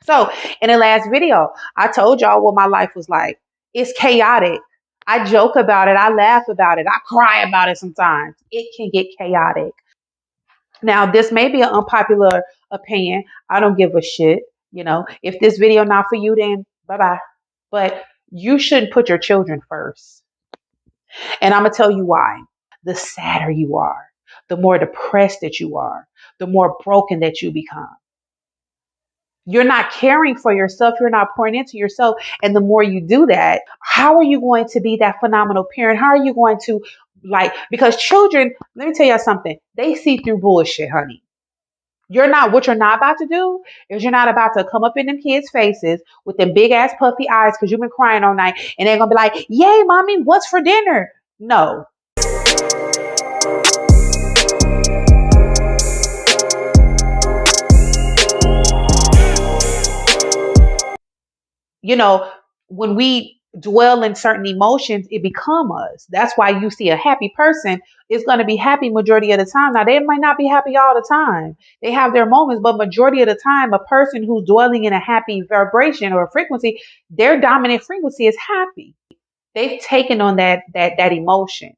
So in the last video, I told y'all what my life was like. It's chaotic. I joke about it. I laugh about it. I cry about it sometimes. It can get chaotic. Now, this may be an unpopular opinion. I don't give a shit. If this video not for you, then bye-bye. But you shouldn't put your children first. And I'm going to tell you why. The sadder you are, the more depressed that you are, the more broken that you become. You're not caring for yourself. You're not pouring into yourself. And the more you do that, how are you going to be that phenomenal parent? How are you going to because children, let me tell you something. They see through bullshit, honey. What you're not about to do is you're not about to come up in them kids' faces with them big ass puffy eyes because you've been crying all night and they're going to be like, yay, mommy, what's for dinner? No. When we dwell in certain emotions, it become us. That's why you see a happy person is going to be happy majority of the time. Now, they might not be happy all the time. They have their moments, but majority of the time, a person who's dwelling in a happy vibration or frequency, their dominant frequency is happy. They've taken on that emotion,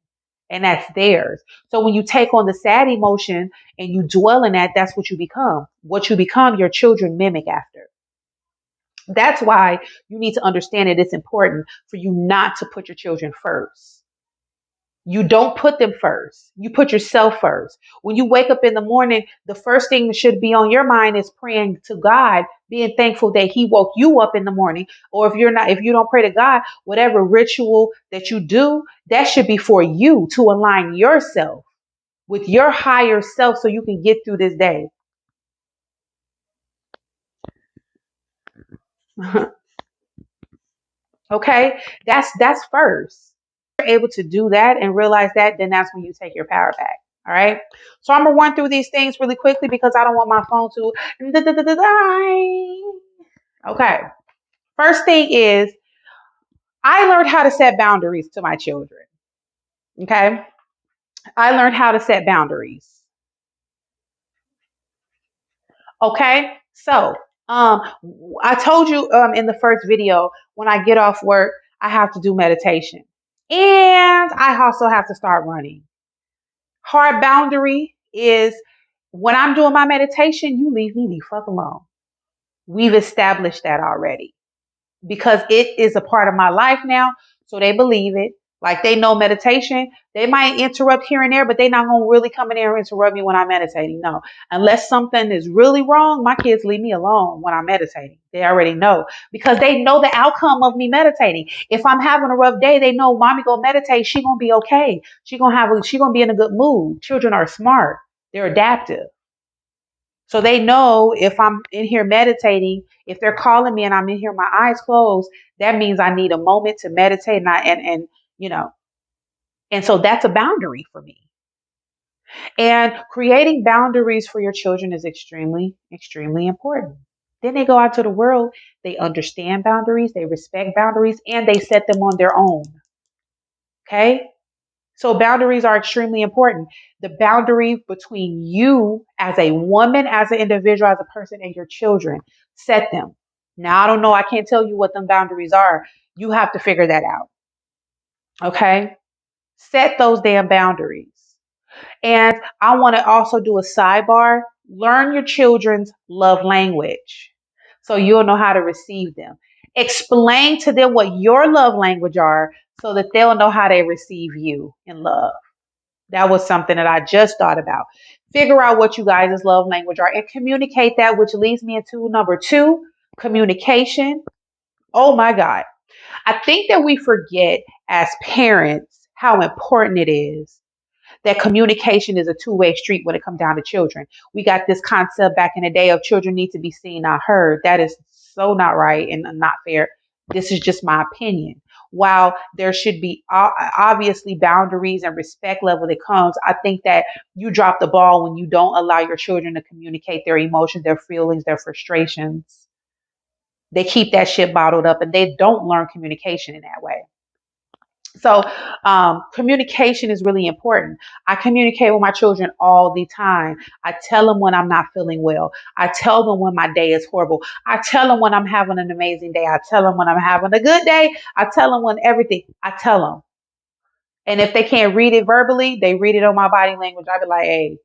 and that's theirs. So when you take on the sad emotion and you dwell in that, that's what you become. What you become, your children mimic after. That's why you need to understand that it's important for you not to put your children first. You don't put them first. You put yourself first. When you wake up in the morning, the first thing that should be on your mind is praying to God, being thankful that He woke you up in the morning. Or if you don't pray to God, whatever ritual that you do, that should be for you to align yourself with your higher self so you can get through this day. Okay, that's first. If you're able to do that and realize that, then that's when you take your power back. All right. So I'm gonna run through these things really quickly because I don't want my phone to die. Okay. First thing is I learned how to set boundaries to my children. Okay. I learned how to set boundaries. Okay. So I told you in the first video, when I get off work, I have to do meditation. And I also have to start running. Hard boundary is when I'm doing my meditation, you leave me the fuck alone. We've established that already because it is a part of my life now. So they believe it. Like they know meditation. They might interrupt here and there, but they're not going to really come in there and interrupt me when I'm meditating. No, unless something is really wrong, my kids leave me alone when I'm meditating. They already know because they know the outcome of me meditating. If I'm having a rough day, they know mommy go meditate. She going to be okay. She going to be in a good mood. Children are smart. They're adaptive. So they know if I'm in here meditating, if they're calling me and I'm in here, my eyes closed, that means I need a moment to meditate and you know, and so that's a boundary for me. And creating boundaries for your children is extremely, extremely important. Then they go out to the world, they understand boundaries, they respect boundaries, and they set them on their own. Okay? So boundaries are extremely important. The boundary between you as a woman, as an individual, as a person, and your children, set them. Now, I don't know. I can't tell you what them boundaries are. You have to figure that out. Okay? Set those damn boundaries. And I want to also do a sidebar. Learn your children's love language so you'll know how to receive them. Explain to them what your love language are so that they'll know how they receive you in love. That was something that I just thought about. Figure out what you guys' love language are and communicate that, which leads me into number 2, communication. Oh my God. I think that we forget as parents how important it is that communication is a two-way street when it comes down to children. We got this concept back in the day of children need to be seen, not heard. That is so not right and not fair. This is just my opinion. While there should be obviously boundaries and respect level that comes, I think that you drop the ball when you don't allow your children to communicate their emotions, their feelings, their frustrations. They keep that shit bottled up and they don't learn communication in that way. So communication is really important. I communicate with my children all the time. I tell them when I'm not feeling well. I tell them when my day is horrible. I tell them when I'm having an amazing day. I tell them when I'm having a good day. I tell them when everything. I tell them. And if they can't read it verbally, they read it on my body language. I be like, hey,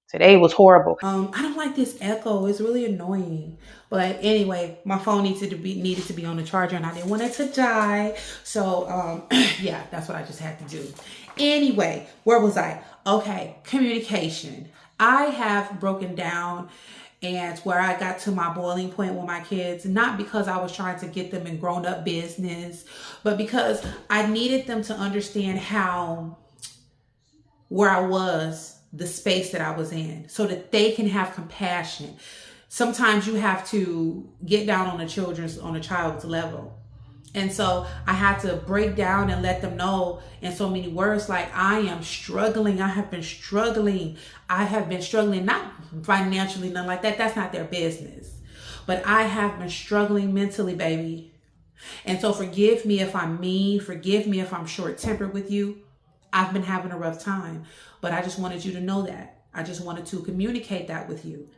today was horrible. I don't like this echo. It's really annoying. But anyway, my phone needed to be on the charger, and I didn't want it to die. So yeah, that's what I just had to do. Anyway, where was I? Okay, communication. I have broken down and where I got to my boiling point with my kids, not because I was trying to get them in grown up business, but because I needed them to understand how where I was, the space that I was in, so that they can have compassion. Sometimes you have to get down on a child's level. And so I had to break down and let them know in so many words, like, I am struggling. I have been struggling. I have been struggling, not financially, nothing like that. That's not their business. But I have been struggling mentally, baby. And so forgive me if I'm mean. Forgive me if I'm short tempered with you. I've been having a rough time, but I just wanted you to know that. I just wanted to communicate that with you.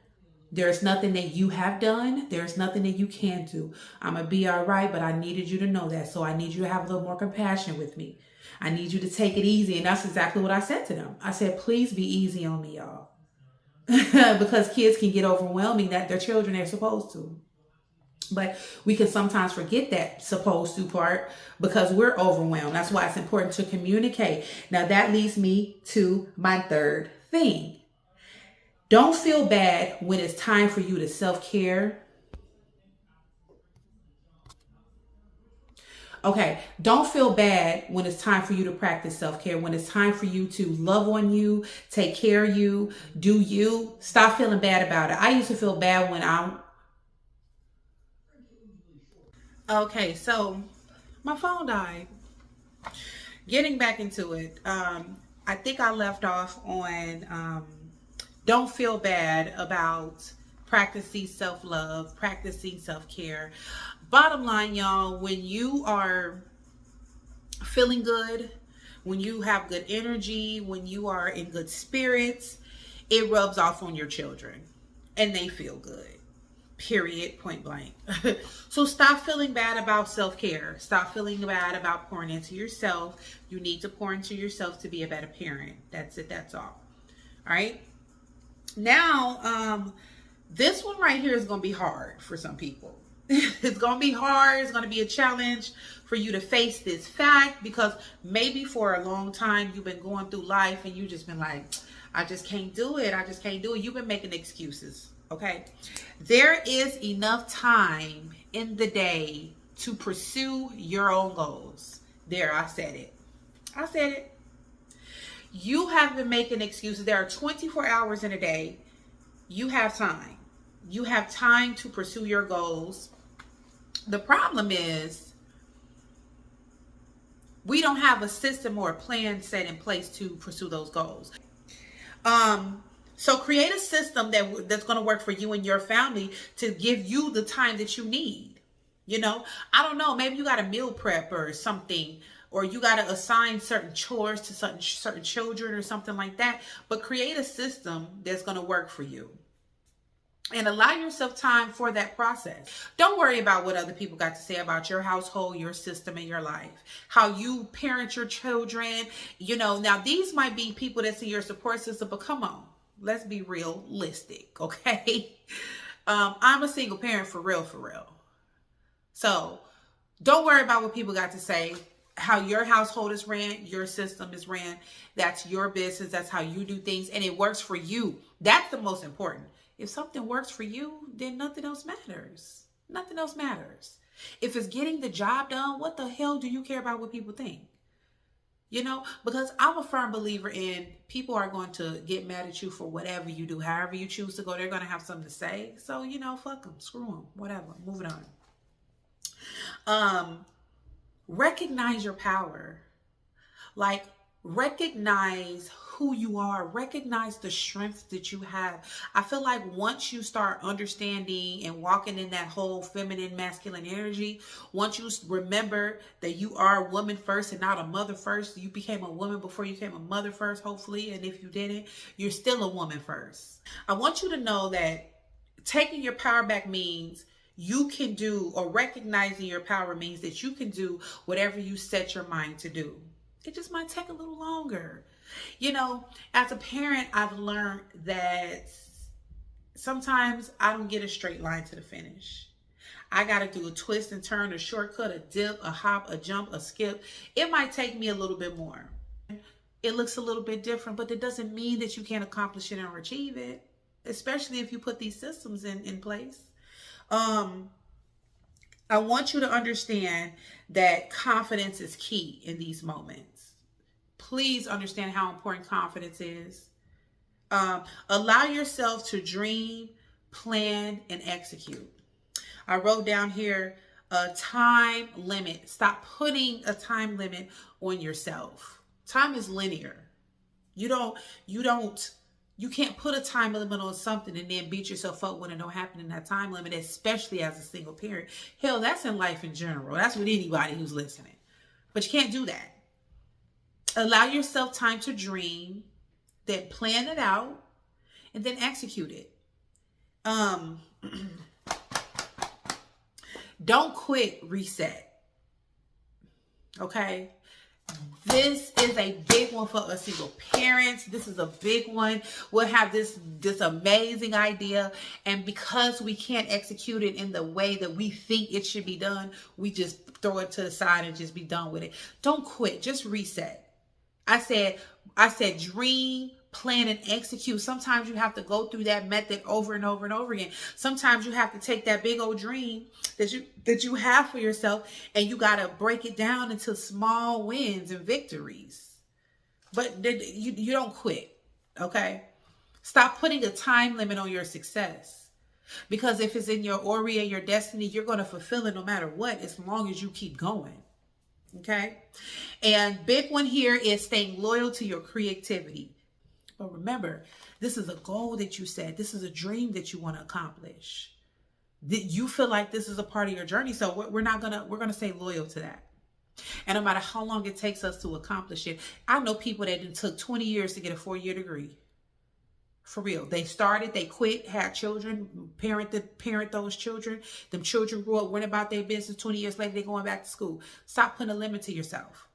There's nothing that you have done. There's nothing that you can do. I'm going to be all right, but I needed you to know that. So I need you to have a little more compassion with me. I need you to take it easy. And that's exactly what I said to them. I said, please be easy on me, y'all. Because kids can get overwhelming, that their children are supposed to. But we can sometimes forget that supposed to part because we're overwhelmed. That's why it's important to communicate. Now that leads me to my third thing. Don't feel bad when it's time for you to self-care. Okay, don't feel bad when it's time for you to practice self-care, when it's time for you to love on you, take care of you, do you. Stop feeling bad about it. I used to feel bad when I'm... Okay, so my phone died. Getting back into it, I think I left off on don't feel bad about practicing self-love, practicing self-care. Bottom line, y'all, when you are feeling good, when you have good energy, when you are in good spirits, it rubs off on your children and they feel good. Period, point blank. So stop feeling bad about self-care. Stop feeling bad about pouring into yourself. You need to pour into yourself to be a better parent. That's it. That's all. All right. Now, this one right here is going to be hard for some people. It's going to be hard. It's going to be a challenge for you to face this fact, because maybe for a long time you've been going through life and you just been like, I just can't do it. I just can't do it. You've been making excuses. Okay. There is enough time in the day to pursue your own goals. There, I said it. I said it. You have been making excuses. There are 24 hours in a day. You have time. You have time to pursue your goals. The problem is we don't have a system or a plan set in place to pursue those goals. So create a system that's going to work for you and your family to give you the time that you need. You know, I don't know, maybe you got a meal prep or something, or you got to assign certain chores to certain children or something like that. But create a system that's going to work for you. And allow yourself time for that process. Don't worry about what other people got to say about your household, your system, and your life. How you parent your children. You know, now these might be people that's in your support system, but come on, let's be realistic, okay? I'm a single parent for real, for real. So don't worry about what people got to say. How your household is ran, your system is ran. That's your business. That's how you do things. And it works for you. That's the most important. If something works for you, then nothing else matters. Nothing else matters. If it's getting the job done, what the hell do you care about what people think? You know, because I'm a firm believer in people are going to get mad at you for whatever you do. However you choose to go, they're going to have something to say. So, you know, fuck them, screw them, whatever. Moving on. Recognize your power. Like, Recognize who you are, recognize the strength that you have. I feel like once you start understanding and walking in that whole feminine masculine energy, once you remember that you are a woman first and not a mother first, you became a woman before you became a mother first, hopefully, and if you didn't, you're still a woman first. I want you to know that taking your power back means you can do, or recognizing your power means that you can do whatever you set your mind to do. It just might take a little longer. As a parent, I've learned that sometimes I don't get a straight line to the finish. I got to do a twist and turn, a shortcut, a dip, a hop, a jump, a skip. It might take me a little bit more. It looks a little bit different, but it doesn't mean that you can't accomplish it or achieve it, especially if you put these systems in place. I want you to understand that confidence is key in these moments. Please understand how important confidence is. Allow yourself to dream, plan, and execute. I wrote down here a time limit. Stop putting a time limit on yourself. Time is linear. You can't put a time limit on something and then beat yourself up when it don't happen in that time limit, especially as a single parent. Hell, that's in life in general. That's with anybody who's listening. But you can't do that. Allow yourself time to dream, then plan it out, and then execute it. Don't quit, reset. Okay? This is a big one for us single parents. This is a big one. We'll have this amazing idea, and because we can't execute it in the way that we think it should be done, we just throw it to the side and just be done with it. Don't quit. Just reset. I said dream, plan, and execute. Sometimes you have to go through that method over and over and over again. Sometimes you have to take that big old dream that you have for yourself, and you got to break it down into small wins and victories. But you don't quit, okay? Stop putting a time limit on your success. Because if it's in your aura and your destiny, you're going to fulfill it no matter what, as long as you keep going. Okay. And big one here is staying loyal to your creativity. But remember, this is a goal that you set. This is a dream that you want to accomplish. That you feel like this is a part of your journey. So we're going to stay loyal to that. And no matter how long it takes us to accomplish it. I know people that took 20 years to get a 4-year degree. For real. They started, they quit, had children, parent those children. Them children grew up, went about their business. 20 years later, they're going back to school. Stop putting a limit to yourself.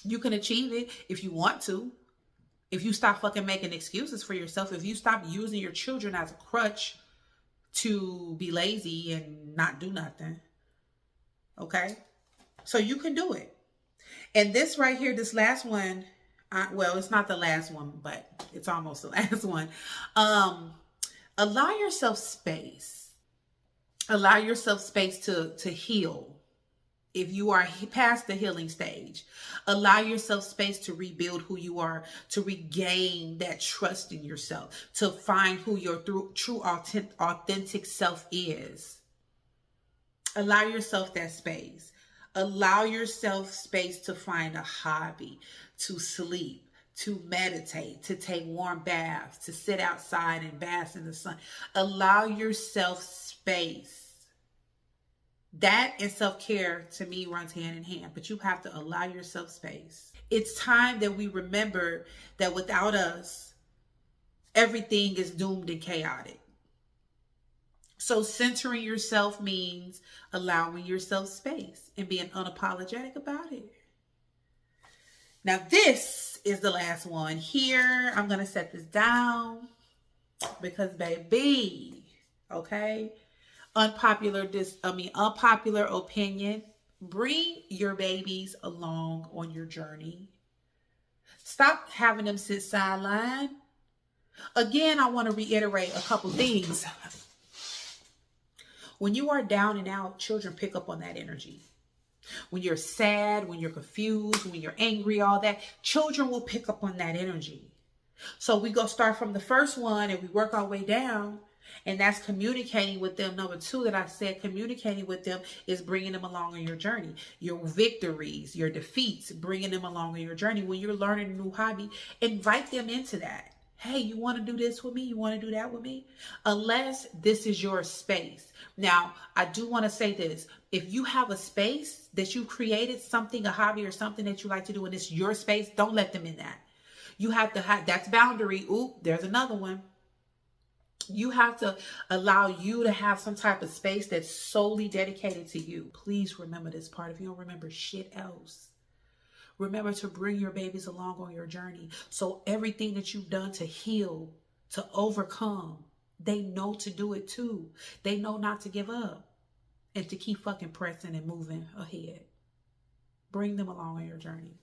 You can achieve it if you want to. If you stop fucking making excuses for yourself. If you stop using your children as a crutch to be lazy and not do nothing. Okay? So you can do it. And this right here, this last one, well, it's not the last one, but it's almost the last one. Allow yourself space. Allow yourself space to heal. If you are past the healing stage, allow yourself space to rebuild who you are, to regain that trust in yourself, to find who your true authentic self is. Allow yourself that space. Allow yourself space to find a hobby, to sleep, to meditate, to take warm baths, to sit outside and bask in the sun. Allow yourself space. That and self-care, to me, runs hand in hand, but you have to allow yourself space. It's time that we remember that without us, everything is doomed and chaotic. So centering yourself means allowing yourself space and being unapologetic about it. Now, this is the last one here. I'm going to set this down because, baby, okay? Unpopular opinion. Bring your babies along on your journey. Stop having them sit sideline. Again, I want to reiterate a couple things. When you are down and out, children pick up on that energy. When you're sad, when you're confused, when you're angry, all that, children will pick up on that energy. So we go start from the first one and we work our way down. And that's communicating with them. Number two, that I said, communicating with them is bringing them along on your journey, your victories, your defeats, bringing them along on your journey. When you're learning a new hobby, invite them into that. Hey, you want to do this with me? You want to do that with me? Unless this is your space. Now, I do want to say this. If you have a space that you created, something, a hobby or something that you like to do, and it's your space, don't let them in that. You have to have, that's boundary. Oop, there's another one. You have to allow you to have some type of space that's solely dedicated to you. Please remember this part. If you don't remember shit else, remember to bring your babies along on your journey. So everything that you've done to heal, to overcome, they know to do it too. They know not to give up and to keep fucking pressing and moving ahead. Bring them along on your journey.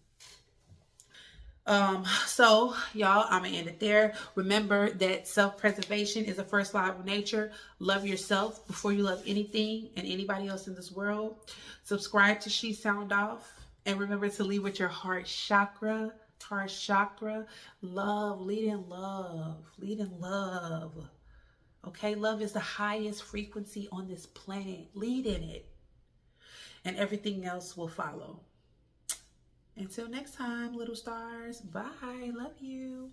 So y'all, I'm gonna end it there. Remember that self-preservation is the first law of nature. Love yourself before you love anything and anybody else in this world. Subscribe to She Sound Off, and remember to lead with your heart chakra. Heart chakra. Love, lead in love, lead in love. Okay, love is the highest frequency on this planet. Lead in it, and everything else will follow. Until next time, little stars. Bye. Love you.